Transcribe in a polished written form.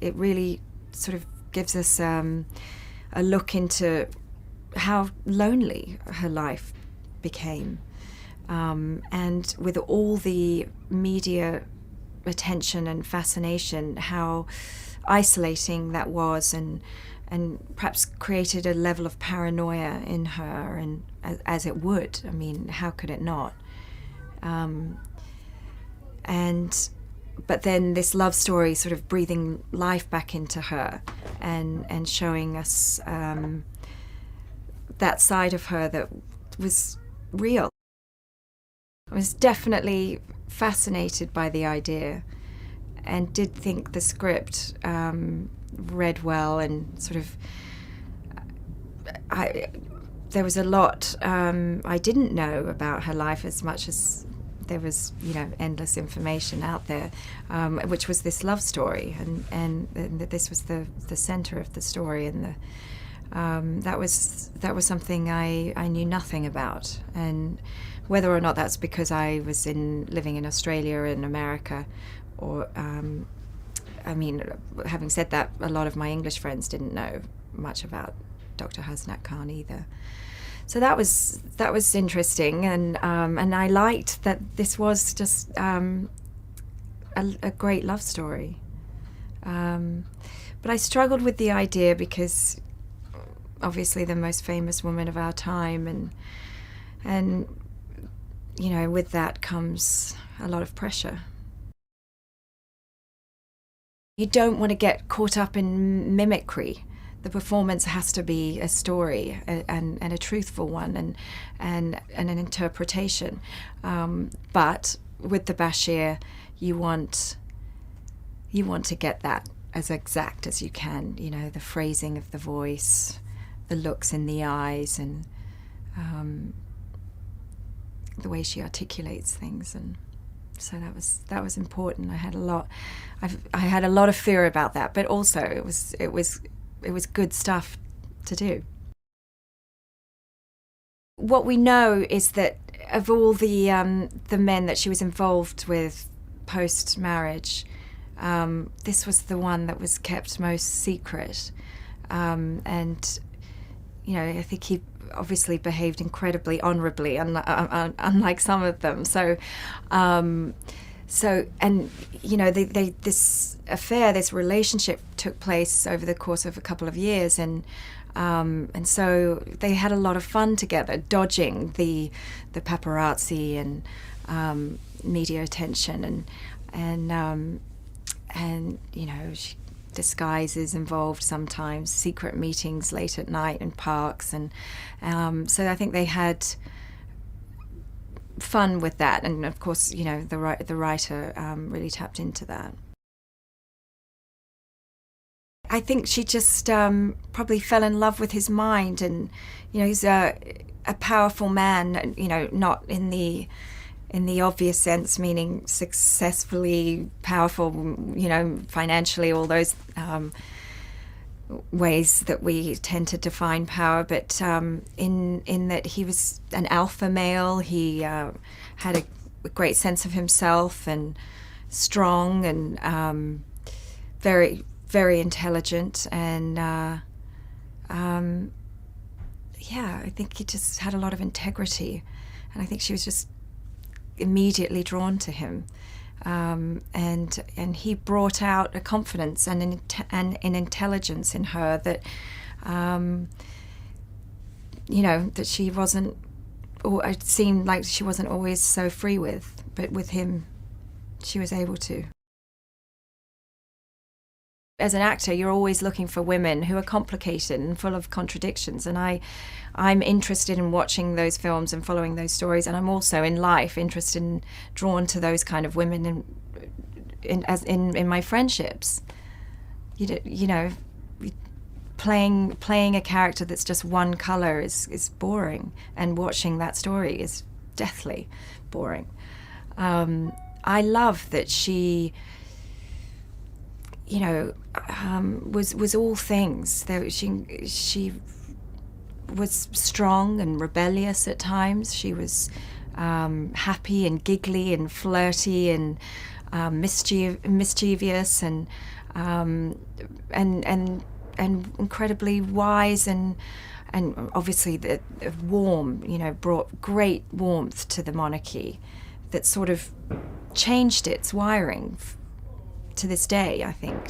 it really sort of gives us a look into how lonely her life became. And with all the media attention and fascination, how isolating that was, and perhaps created a level of paranoia in her, and as it would. I mean, how could it not? But then this love story sort of breathing life back into her, and showing us that side of her that was real. I was definitely fascinated by the idea, and did think the script read well, and sort of there was a lot I didn't know about her life, as much as there was, endless information out there, which was this love story, and this was the center of the story, and that was something I knew nothing about. And whether or not that's because I was living in Australia and America, or having said that, a lot of my English friends didn't know much about Dr. Hasnat Khan either. So that was interesting, and I liked that this was just a great love story. But I struggled with the idea because obviously the most famous woman of our time, and with that comes a lot of pressure. You don't want to get caught up in mimicry. The performance has to be a story, and a truthful one, and an interpretation. But with the Bashir, you want to get that as exact as you can. The phrasing of the voice, the looks in the eyes, and the way she articulates things, and so that was important. I had a lot of fear about that, but also it was good stuff to do. What we know is that of all the men that she was involved with post-marriage, this was the one that was kept most secret, and I think he obviously behaved incredibly honorably, unlike some of them. So this affair, this relationship took place over the course of a couple of years, and so they had a lot of fun together, dodging the paparazzi and media attention, and disguises involved sometimes, secret meetings late at night in parks, and so I think they had fun with that, and of course, the writer really tapped into that. I think she just probably fell in love with his mind, and he's a powerful man, not in the obvious sense, meaning successfully powerful, financially, all those ways that we tend to define power, but in that he was an alpha male. He had a great sense of himself, and strong, and very, very intelligent, and I think he just had a lot of integrity, and I think she was just immediately drawn to him, and he brought out a confidence and an intelligence in her that that she wasn't, or it seemed like she wasn't always so free with, but with him she was able to. As an actor, you're always looking for women who are complicated and full of contradictions, and I'm interested in watching those films and following those stories, and I'm also in life interested and drawn to those kind of women in my friendships. Playing a character that's just one color is boring, and watching that story is deathly boring. I love that she was all things. She was strong and rebellious at times. She was happy and giggly and flirty, and mischievous and incredibly wise and obviously the warm, brought great warmth to the monarchy that sort of changed its wiring to this day, I think.